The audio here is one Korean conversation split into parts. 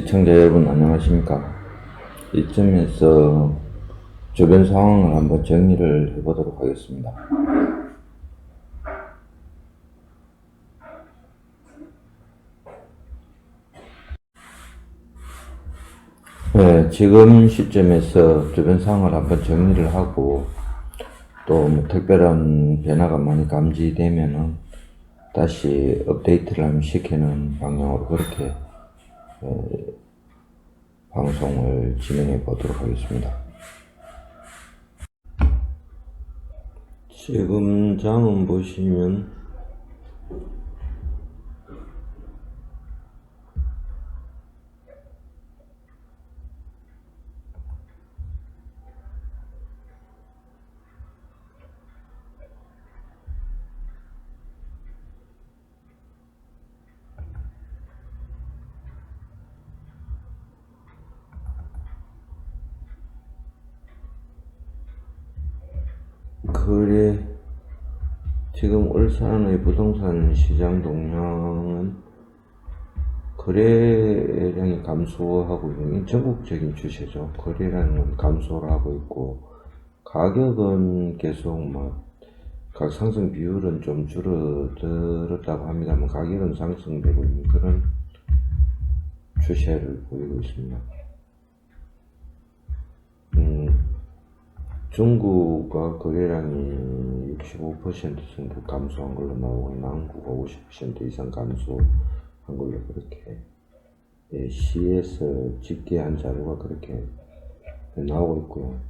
시청자 여러분 안녕하십니까. 이쯤에서 주변 상황을 한번 정리를 해보도록 하겠습니다. 네, 지금 시점에서 주변 상황을 한번 정리를 하고 또 뭐 특별한 변화가 많이 감지되면은 다시 업데이트를 한번 시키는 방향으로 그렇게 방송을 진행해 보도록 하겠습니다. 지금 장은 보시면 거래 지금 울산의 부동산 시장 동향은 거래량이 감소하고 있는 전국적인 추세죠. 거래량은 감소를 하고 있고 가격은 계속 각 상승 비율은 좀 줄어들었다고 합니다만 가격은 상승되고 있는 그런 추세를 보이고 있습니다. 중국과 거래량이 65% 정도 감소한 걸로 나오고 남구가 50% 이상 감소한 걸로 그렇게 시에서 집계한 자료가 그렇게 나오고 있고요.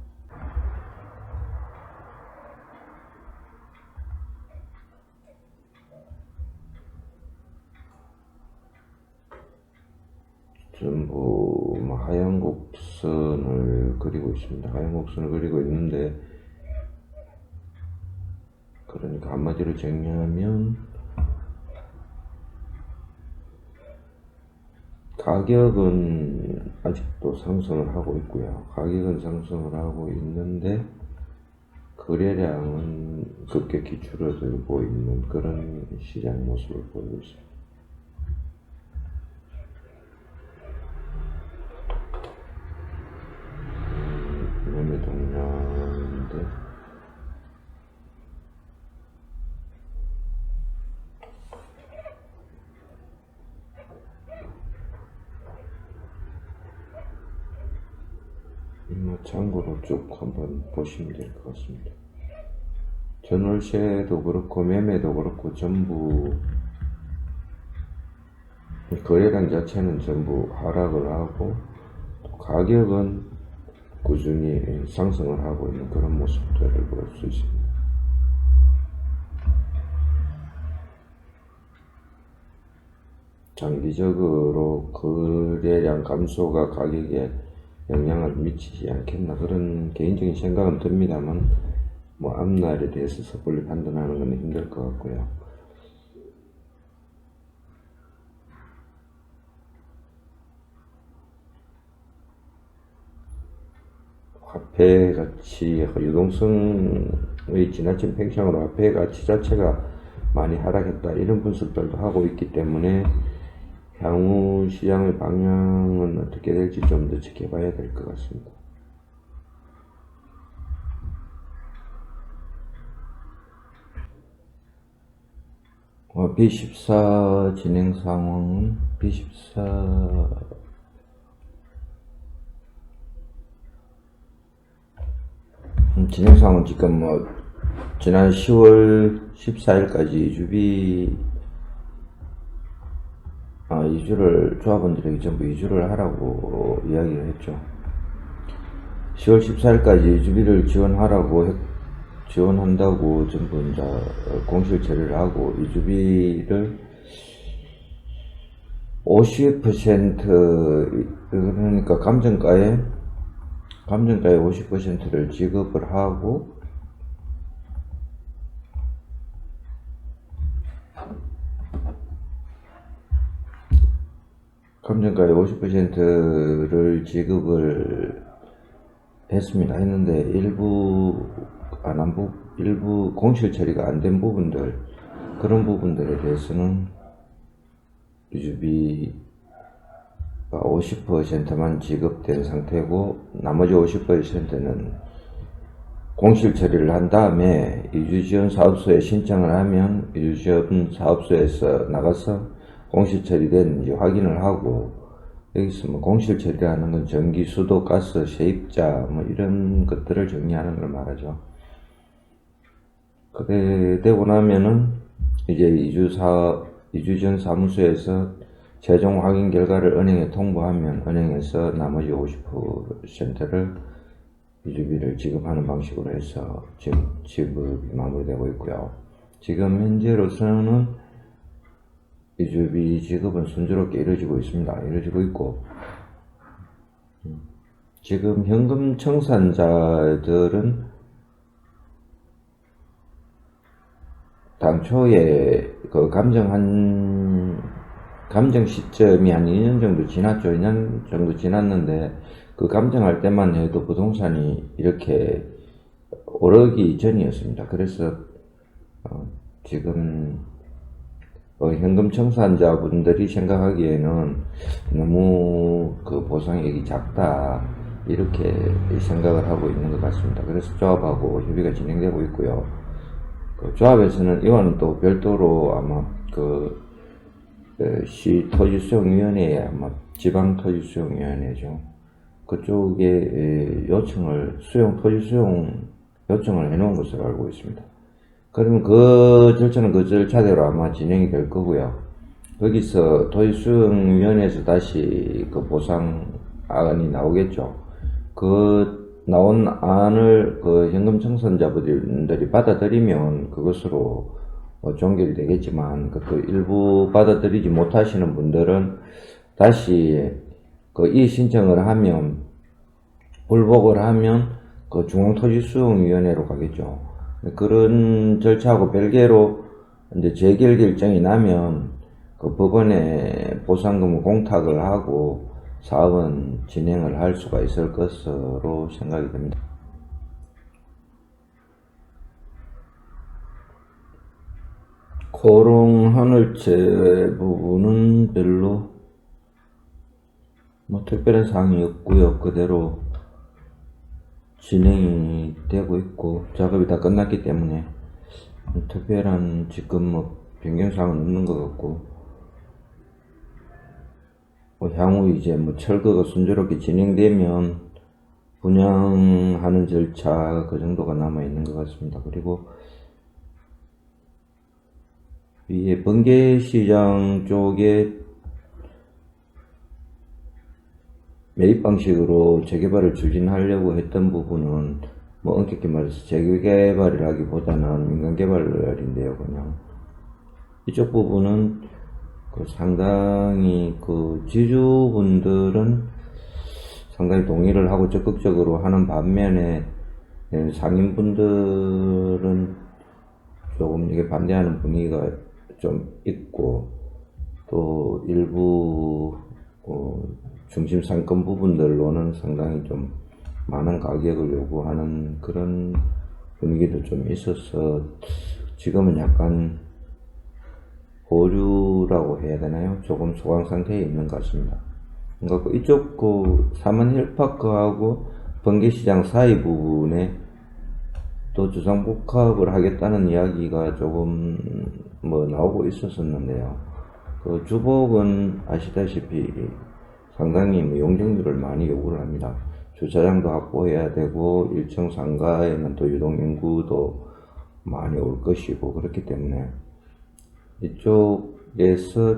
전부 하얀 곡선을 그리고 있습니다. 하얀 곡선을 그리고 있는데, 그러니까 한마디로 정리하면 가격은 아직도 상승을 하고 있고요. 가격은 상승을 하고 있는데 거래량은 급격히 줄어들고 있는 그런 시장 모습을 보이고 있습니다. 매매 동향인데 참고로 쭉 한번 보시면 될 것 같습니다. 전월세도 그렇고 매매도 그렇고 전부 거래량 자체는 전부 하락을 하고 가격은 꾸준히 상승을 하고 있는 그런 모습들을 볼 수 있습니다. 장기적으로 거래량 감소가 가격에 영향을 미치지 않겠나 그런 개인적인 생각은 듭니다만 앞날에 대해서 섣불리 판단하는 건 힘들 것 같고요. 화폐 가치, 유동성의 지나친 팽창으로 화폐 가치 자체가 많이 하락했다 이런 분석들도 하고 있기 때문에 향후 시장의 방향은 어떻게 될지 좀 더 지켜봐야 될 것 같습니다. B14 진행 상황은 B14 진행 상황은 지금 지난 10월 14일까지 이주를 조합원들에게 전부 이주를 하라고 이야기를 했죠. 10월 14일까지 이주비를 지원한다고 전부 이제 공시를 처리를 하고 이주비를 50% 그러니까 감정가의 50%를 지급을 하고 감정가의 50%를 지급을 했습니다. 했는데 일부 공실 처리가 안 된 부분들, 그런 부분들에 대해서는 유주비 50%만 지급된 상태고 나머지 50%는 공실 처리를 한 다음에 이주지원 사업소에 신청을 하면 이주지원 사업소에서 나가서 공실 처리됐는지 확인을 하고, 여기서 뭐 공실 처리하는 건 전기, 수도, 가스, 세입자 뭐 이런 것들을 정리하는 걸 말하죠. 그래 되고 나면은 이제 이주지원 사무소에서 최종 확인 결과를 은행에 통보하면 은행에서 나머지 50%를 이주비를 지급하는 방식으로 해서 지금 지급이 마무리되고 있고요. 지금 현재로서는 이주비 지급은 순조롭게 이루어지고 있습니다. 이루어지고 있고, 지금 현금 청산자들은 당초에 그 감정 시점이 한 2년 정도 지났죠. 2년 정도 지났는데, 그 감정할 때만 해도 부동산이 이렇게 오르기 전이었습니다. 그래서 지금 현금 청산자분들이 생각하기에는 너무 그 보상액이 작다, 이렇게 생각을 하고 있는 것 같습니다. 그래서 조합하고 협의가 진행되고 있고요. 그 조합에서는 이와는 또 별도로 아마 시 토지수용위원회에 아마 지방토지수용위원회죠. 그쪽에 토지 수용 요청을 해놓은 것으로 알고 있습니다. 그러면 그 절차대로 아마 진행이 될 거고요. 거기서 토지수용위원회에서 다시 그 보상안이 나오겠죠. 그 나온 안을 그 현금 청산자분들이 받아들이면 그것으로 종결이 되겠지만, 그 일부 받아들이지 못하시는 분들은 다시 그 이의 신청을 하면, 불복을 하면 그 중앙토지수용위원회로 가겠죠. 그런 절차하고 별개로 이제 재결 결정이 나면 그 법원에 보상금을 공탁을 하고 사업은 진행을 할 수가 있을 것으로 생각이 됩니다. 고롱 하늘채 부분은 별로 뭐 특별한 사항이 없고요. 그대로 진행이 되고 있고 작업이 다 끝났기 때문에 특별한 지금 뭐 변경사항은 없는 것 같고, 향후 이제 뭐 철거가 순조롭게 진행되면 분양하는 절차 그 정도가 남아 있는 것 같습니다. 그리고 위에 번개시장 쪽에 매입 방식으로 재개발을 추진하려고 했던 부분은 뭐 엄격히 말해서 재개발이라기보다는 민간개발인데요. 그냥 이쪽 부분은 상당히 지주분들은 상당히 동의를 하고 적극적으로 하는 반면에 상인분들은 조금 이게 반대하는 분위기가 좀 있고, 또 일부 중심 상권 부분들로는 상당히 좀 많은 가격을 요구하는 그런 분위기도 좀 있어서 지금은 약간 보류라고 해야 되나요? 조금 소강 상태에 있는 것 같습니다. 그러니까 이쪽 사만 힐파크하고 번개시장 사이 부분에 또 주상복합을 하겠다는 이야기가 조금 나오고 있었었는데요. 그 주복은 아시다시피 상당히 용적률을 많이 요구를 합니다. 주차장도 확보해야 되고 1층 상가에는 또 유동 인구도 많이 올 것이고, 그렇기 때문에 이쪽에서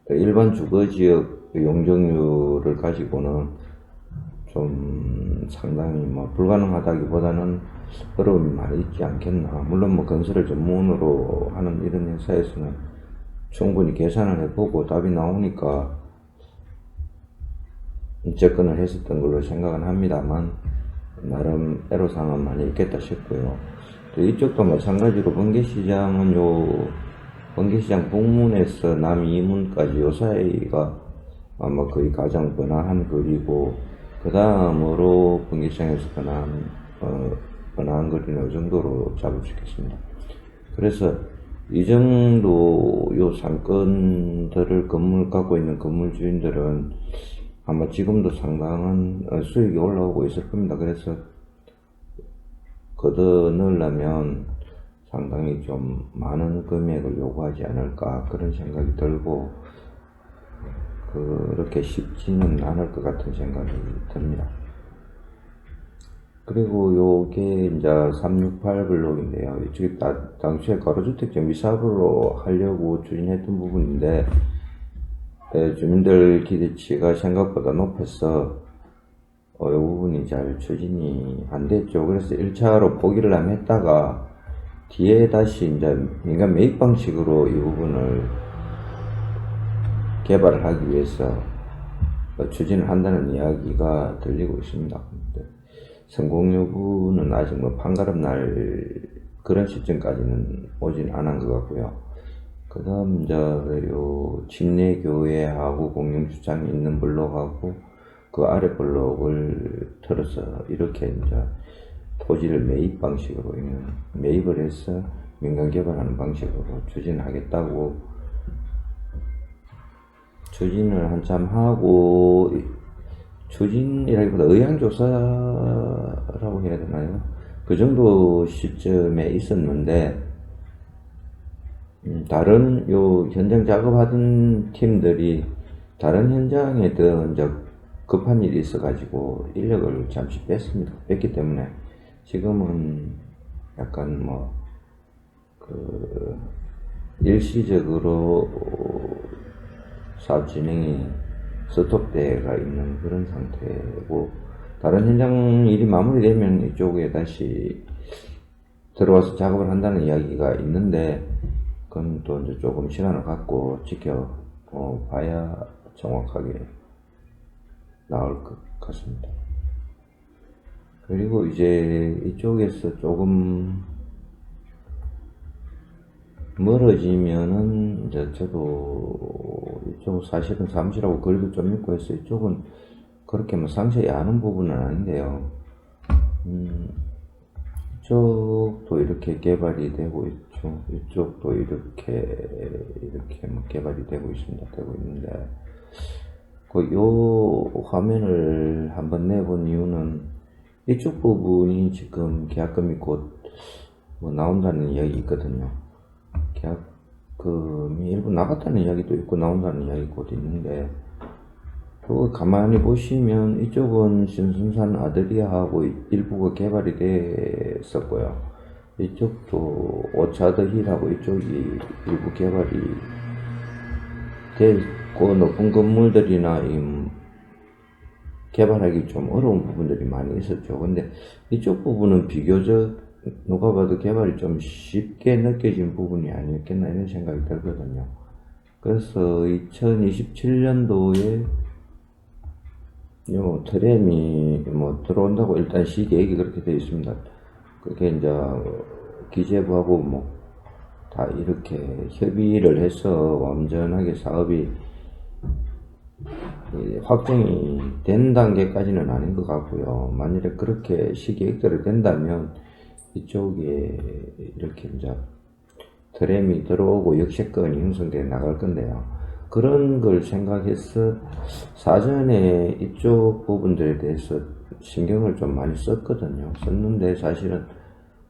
일반 주거지역 용적률을 가지고는 좀 상당히 불가능하다기보다는 어려움이 많이 있지 않겠나. 물론 건설을 전문으로 하는 이런 회사에서는 충분히 계산을 해보고 답이 나오니까 접근을 했었던 걸로 생각은 합니다만, 나름 애로사항은 많이 있겠다 싶고요. 또 이쪽도 마찬가지로 번개시장은 번개시장 북문에서 남이문까지 요 사이가 아마 거의 가장 번화한 거리고, 그 다음으로 번개시장에서 번화한 거리는 이 정도로 잡을 수 있겠습니다. 그래서 이 정도 요 상권들을 건물 갖고 있는 건물 주인들은 아마 지금도 상당한 수익이 올라오고 있을 겁니다. 그래서 걷어넣으려면 상당히 좀 많은 금액을 요구하지 않을까 그런 생각이 들고 그렇게 쉽지는 않을 것 같은 생각이 듭니다. 그리고 요게 이제 368 블록인데요. 이쪽이 당시에 가로주택 정비 사업으로 하려고 추진했던 부분인데 주민들 기대치가 생각보다 높아서 이 부분이 잘 추진이 안 됐죠. 그래서 1차로 포기를 안 했다가 뒤에 다시 이제 민간 매입 방식으로 이 부분을 개발을 하기 위해서 추진을 한다는 이야기가 들리고 있습니다. 성공 여부는 아직 뭐 판가름 날 그런 시점까지는 오진 않은 것 같고요. 그 다음 이제 요 침례교회하고 공영주차장이 있는 블록하고 그 아래 블록을 틀어서 이렇게 이제 토지를 매입 방식으로 매입을 해서 민간 개발하는 방식으로 추진하겠다고 추진을 한참 하고 추진이라기보다 의향조사라고 해야 되나요? 그 정도 시점에 있었는데 다른 요 현장 작업하던 팀들이 다른 현장에 더 이제 급한 일이 있어가지고 인력을 잠시 뺐습니다. 뺐기 때문에 지금은 약간 일시적으로 사업 진행이 스톱되어 있는 그런 상태고 다른 현장 일이 마무리되면 이쪽에 다시 들어와서 작업을 한다는 이야기가 있는데 그건 또 이제 조금 시간을 갖고 지켜봐야 정확하게 나올 것 같습니다. 그리고 이제 이쪽에서 조금 멀어지면은 이제 저도 이쪽 사실은 사무실하고 거리도 좀 있고 해서 이쪽은 그렇게 뭐 상세히 아는 부분은 아닌데요. 이쪽도 이렇게 개발이 되고 있죠. 이쪽도 이렇게 뭐 개발이 되고 있습니다. 되고 있는데 요 화면을 한번 내본 이유는 이쪽 부분이 지금 계약금이 곧 뭐 나온다는 이야기 있거든요. 계약금이 일부 나갔다는 이야기도 있고 나온다는 이야기 곧 있는데 그거 가만히 보시면 이쪽은 신순산 아드리아하고 일부가 개발이 됐었고요. 이쪽도 오차드 힐하고 이쪽이 일부 개발이 됐고 높은 건물들이나 개발하기 좀 어려운 부분들이 많이 있었죠. 근데 이쪽 부분은 비교적 누가 봐도 개발이 좀 쉽게 느껴진 부분이 아니었겠나 이런 생각이 들거든요. 그래서 2027년도에 요 트램이 뭐 들어온다고 일단 시계획이 그렇게 되어 있습니다. 그게 이제 기재부하고 뭐 다 이렇게 협의를 해서 완전하게 사업이 확정이 된 단계까지는 아닌 것 같고요. 만일에 그렇게 시계획대로 된다면 이쪽에 이렇게 이제 트램이 들어오고 역세권이 형성돼 나갈 건데요. 그런 걸 생각해서 사전에 이쪽 부분들에 대해서 신경을 좀 많이 썼거든요. 썼는데 사실은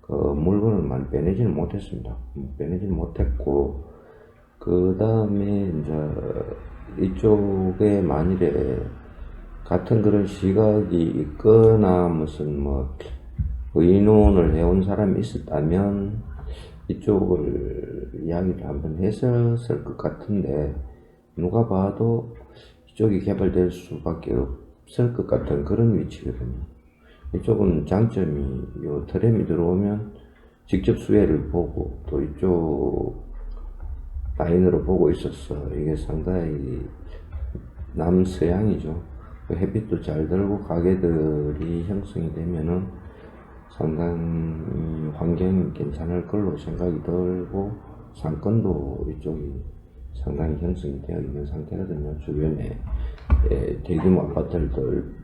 그 물건을 많이 빼내지는 못했습니다. 빼내지는 못했고 그 다음에 이제 이쪽에 만일에 같은 그런 시각이 있거나 무슨 뭐 의논을 해온 사람이 있었다면 이쪽을 이야기를 한번 했었을 것 같은데 누가 봐도 이쪽이 개발될 수밖에 없을 것 같은 그런 위치거든요. 이쪽은 장점이 요 트램이 들어오면 직접 수혜를 보고 또 이쪽 라인으로 보고 있었어. 이게 상당히 남서양이죠. 햇빛도 잘 들고 가게들이 형성이 되면은 상당히 환경이 괜찮을 걸로 생각이 들고 상권도 이쪽이 상당히 형성이 되어 있는 상태거든요. 주변에 대규모 아파트들도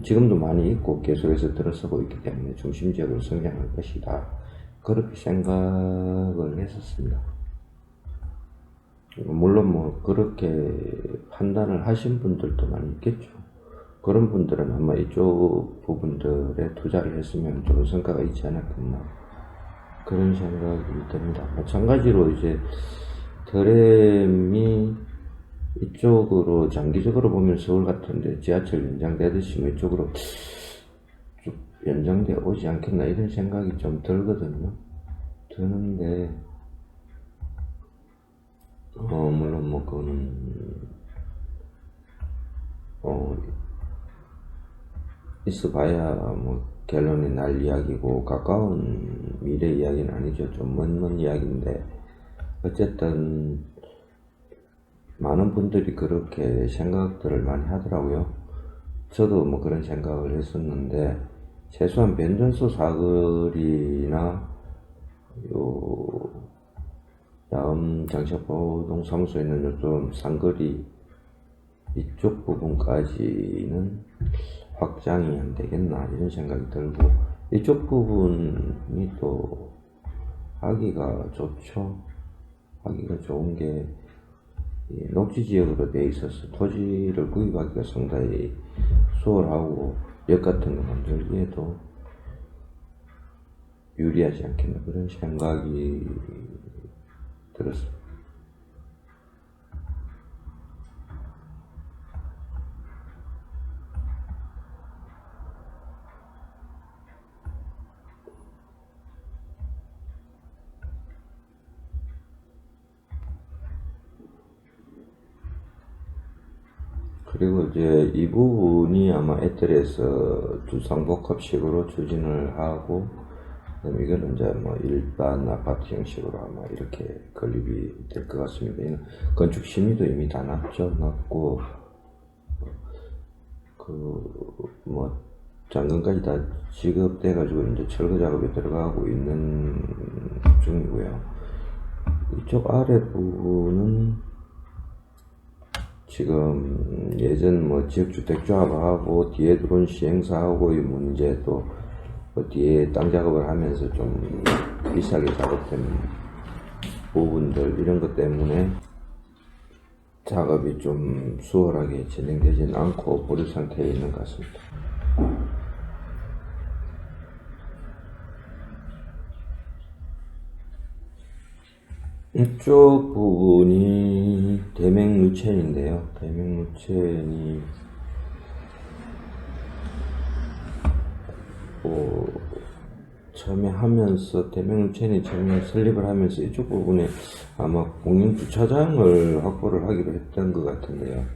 지금도 많이 있고 계속해서 들어서고 있기 때문에 중심 지역으로 성장할 것이다. 그렇게 생각을 했었습니다. 물론 뭐 그렇게 판단을 하신 분들도 많이 있겠죠. 그런 분들은 아마 이쪽 부분들에 투자를 했으면 좋은 성과가 있지 않았겠나 그런 생각이 듭니다. 마찬가지로 이제 드램이 이쪽으로 장기적으로 보면 서울 같은데 지하철 연장되듯이 뭐 이쪽으로 쭉 연장돼 오지 않겠나 이런 생각이 좀 들거든요. 드는데 물론 뭐 그거는 있어봐야 뭐 결론이 날 이야기고 가까운 미래 이야기는 아니죠. 좀 먼 이야기인데 어쨌든 많은 분들이 그렇게 생각들을 많이 하더라고요. 저도 뭐 그런 생각을 했었는데 최소한 변전소 사거리나 요 다음 장착보동 사무소에 있는 요좀 상거리 이쪽 부분까지는 확장이 안 되겠나 이런 생각이 들고 이쪽 부분이 또 하기가 좋죠. 하기가 좋은 게 녹지 지역으로 돼 있어서 토지를 구입하기가 상당히 수월하고 역 같은 거 만들기에도 유리하지 않겠나 그런 생각이 들었습니다. 그리고 이제 이 부분이 아마 애들에서 주상복합식으로 추진을 하고 그다음에 이거는 이제 뭐 일반 아파트 형식으로 아마 이렇게 건립이 될 것 같습니다. 이는 건축 심의도 이미 다 났고 뭐 잔금까지 다 지급돼 가지고 이제 철거 작업에 들어가고 있는 중이고요. 이쪽 아래 부분은 지금 예전 뭐 지역주택조합하고 뒤에 들어온 시행사하고의 문제 또 뭐 뒤에 땅 작업을 하면서 좀 비싸게 작업된 부분들 이런 것 때문에 작업이 좀 수월하게 진행되지는 않고 보류 상태에 있는 것 같습니다. 이쪽 부분이 대맹루첸인데요. 대맹루첸이 처음에 하면서 대맹루첸이 처음에 설립을 하면서 이쪽 부분에 아마 공영주차장을 확보를 하기로 했던 것 같은데요.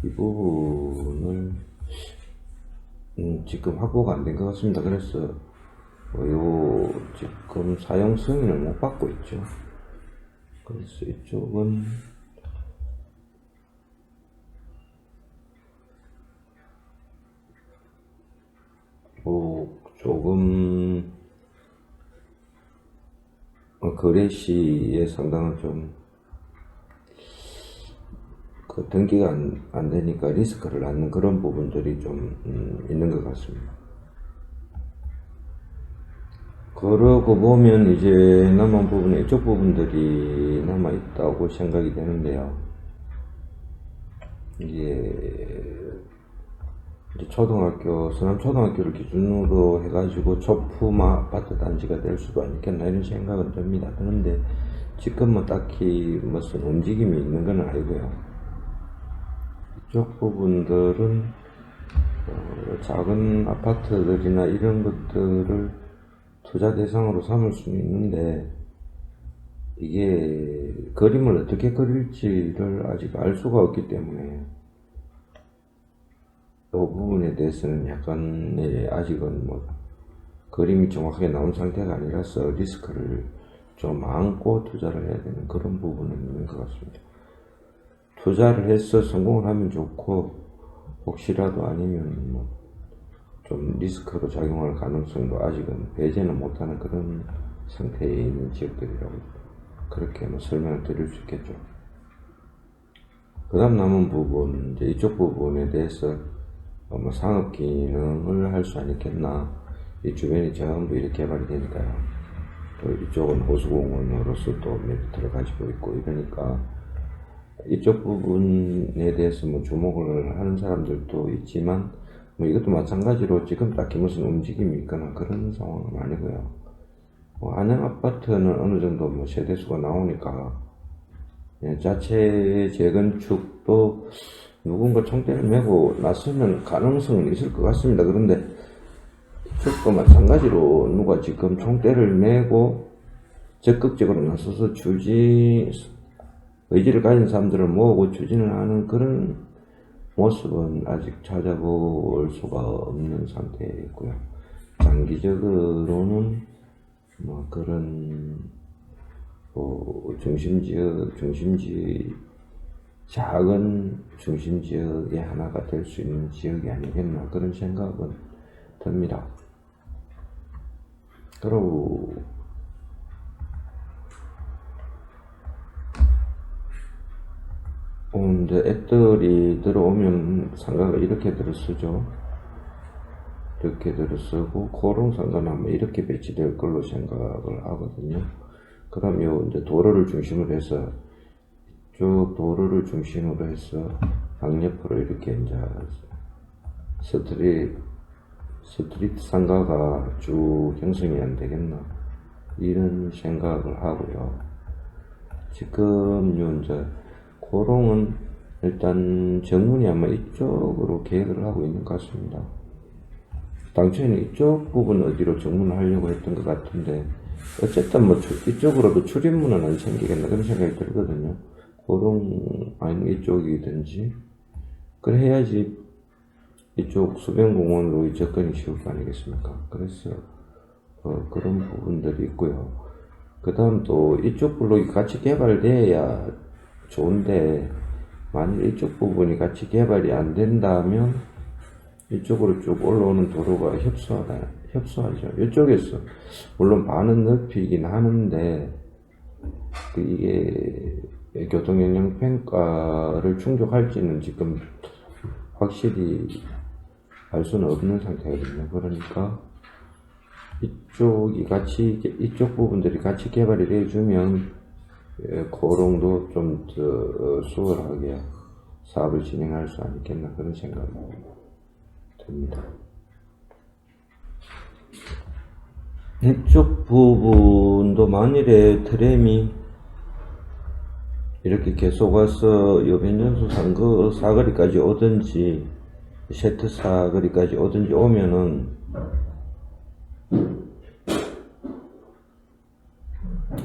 이 부분을 지금 확보가 안 된 것 같습니다. 그래서 요 지금 사용 승인을 못 받고 있죠. 그래서 이쪽은 조금 거래 시에 상당한 좀 그 등기가 안 되니까 리스크를 안는 그런 부분들이 좀 있는 것 같습니다. 그러고 보면 이제 남은 부분에 이쪽 부분들이 남아 있다고 생각이 되는데요. 이게 초등학교, 서남초등학교를 기준으로 해가지고 초품 아파트 단지가 될 수도 있겠나 이런 생각은 듭니다. 그런데 지금 뭐 딱히 무슨 움직임이 있는 건 아니고요. 이쪽 부분들은 작은 아파트들이나 이런 것들을 투자 대상으로 삼을 수는 있는데 이게 그림을 어떻게 그릴지를 아직 알 수가 없기 때문에 이 부분에 대해서는 약간 아직은 뭐 그림이 정확하게 나온 상태가 아니라서 리스크를 좀 안고 투자를 해야 되는 그런 부분은 있는 것 같습니다. 투자를 해서 성공을 하면 좋고 혹시라도 아니면 뭐 좀 리스크로 작용할 가능성도 아직은 배제는 못하는 그런 상태에 있는 지역들이라고 그렇게 뭐 설명을 드릴 수 있겠죠. 그 다음 남은 부분, 이제 이쪽 부분에 대해서 뭐 상업 기능을 할 수 있겠나. 이 주변이 전부 이렇게 개발이 되니까요. 또 이쪽은 호수공원으로서 또 메리트를 가지고 있고 이러니까 이쪽 부분에 대해서 뭐 주목을 하는 사람들도 있지만 뭐 이것도 마찬가지로 지금 딱히 무슨 움직임이 있거나 그런 상황은 아니고요. 뭐 안양 아파트는 어느 정도 뭐 세대수가 나오니까 자체 재건축도 누군가 총대를 메고 나서면 가능성은 있을 것 같습니다. 그런데 이쪽도 마찬가지로 누가 지금 총대를 메고 적극적으로 나서서 의지를 가진 사람들을 모으고 추진을 하는 그런 모습은 아직 찾아볼 수가 없는 상태이고요. 장기적으로는 뭐 그런 작은 중심 지역의 하나가 될 수 있는 지역이 아니겠나 그런 생각은 듭니다. 그리고 이제 애들이 들어오면 상가가 이렇게 들어서죠. 이렇게 들어서고 고롱 상가는 아마 이렇게 배치될 걸로 생각을 하거든요. 그럼 요 이제 도로를 중심으로 해서 쭉 도로를 중심으로 해서 양옆으로 이렇게 이제 스트리트 상가가 쭉 형성이 안 되겠나 이런 생각을 하고요. 지금 요 이제 고롱은 일단 정문이 아마 이쪽으로 계획을 하고 있는 것 같습니다. 당초에는 이쪽 부분 어디로 정문을 하려고 했던 것 같은데 어쨌든 뭐 이쪽으로도 출입문은 안 생기겠나 그런 생각이 들거든요. 고롱 아니면 이쪽이든지 그래 해야지 이쪽 수변공원으로 접근이 쉬울 거 아니겠습니까? 그래서 그런 부분들이 있고요. 그 다음 또 이쪽 블록이 같이 개발돼야 좋은데 만일 이쪽 부분이 같이 개발이 안 된다면 이쪽으로 쭉 올라오는 도로가 협소하죠. 이쪽에서 물론 반은 넓히긴 하는데 이게 교통영향평가를 충족할지는 지금 확실히 알 수는 없는 상태거든요. 그러니까 이쪽 부분들이 같이 개발이 되어주면 고롱도 좀 더 수월하게 사업을 진행할 수 있겠나 그런 생각이 듭니다. 이쪽 부분도 만일에 트램이 이렇게 계속 와서 여변전수 사거리까지 오든지 세트 사거리까지 오든지 오면은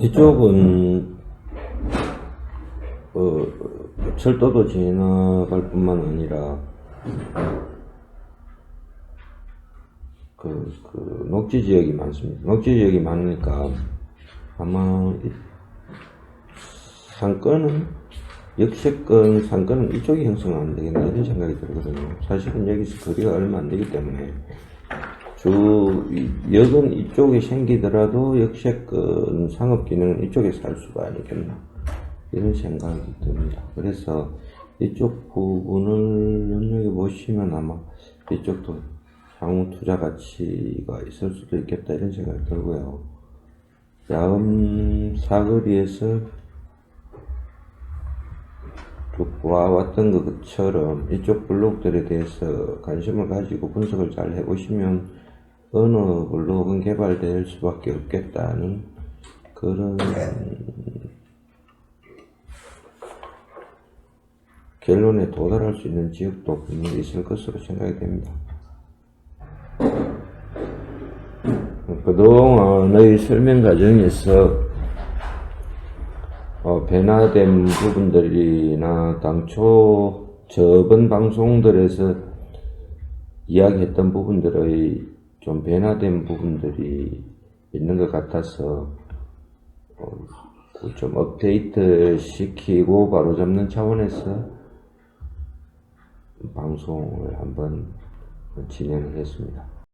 이쪽은 철도도 지나갈 뿐만 아니라 녹지 지역이 많습니다. 녹지 지역이 많으니까 아마 역세권 상권은 이쪽이 형성 안 되겠나 이런 생각이 들거든요. 사실은 여기서 거리가 얼마 안 되기 때문에 역은 이쪽에 생기더라도 역세권 상업기능은 이쪽에서 할 수가 아니겠나 이런 생각이 듭니다. 그래서 이쪽 부분을 눈여겨보시면 아마 이쪽도 향후 투자 가치가 있을 수도 있겠다 이런 생각이 들고요. 다음 사거리에서 쭉 와왔던 것처럼 이쪽 블록들에 대해서 관심을 가지고 분석을 잘 해보시면 어느 블록은 개발될 수밖에 없겠다는 그런 결론에 도달할 수 있는 지역도 분명히 있을 것으로 생각이 됩니다. 그동안의 설명 과정에서 변화된 부분들이나 당초 저번 방송들에서 이야기했던 부분들의 좀 변화된 부분들이 있는 것 같아서 좀 업데이트 시키고 바로잡는 차원에서 방송을 한번 진행을 했습니다.